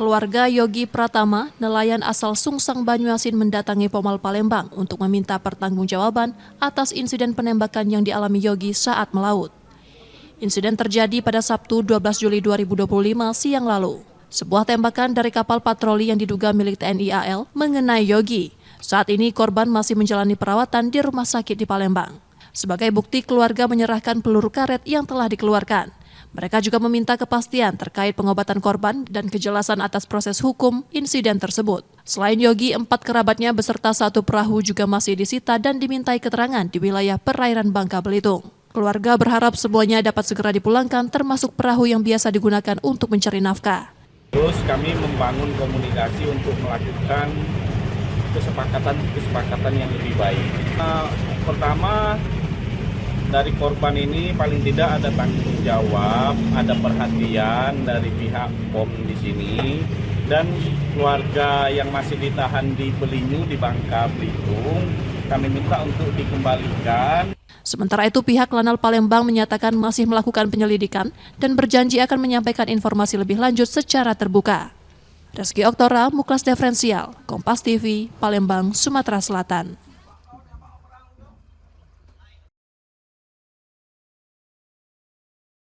Keluarga Yogi Pratama, nelayan asal Sungsang Banyuasin mendatangi Pomal Palembang untuk meminta pertanggungjawaban atas insiden penembakan yang dialami Yogi saat melaut. Insiden terjadi pada Sabtu 12 Juli 2025 siang lalu. Sebuah tembakan dari kapal patroli yang diduga milik TNI AL mengenai Yogi. Saat ini korban masih menjalani perawatan di rumah sakit di Palembang. Sebagai bukti, keluarga menyerahkan peluru karet yang telah dikeluarkan. Mereka juga meminta kepastian terkait pengobatan korban dan kejelasan atas proses hukum insiden tersebut. Selain Yogi, 4 kerabatnya beserta 1 perahu juga masih disita dan dimintai keterangan di wilayah perairan Bangka Belitung. Keluarga berharap semuanya dapat segera dipulangkan, termasuk perahu yang biasa digunakan untuk mencari nafkah. Terus kami membangun komunikasi untuk melakukan kesepakatan yang lebih baik. Pertama, dari korban ini paling tidak ada tanggung jawab, ada perhatian dari pihak POM di sini, dan keluarga yang masih ditahan di Belinyu di Bangka Belitung, kami minta untuk dikembalikan. Sementara itu, pihak Lanal Palembang menyatakan masih melakukan penyelidikan dan berjanji akan menyampaikan informasi lebih lanjut secara terbuka. Reski Oktora, Muklas Diferensial, Kompas TV, Palembang, Sumatera Selatan.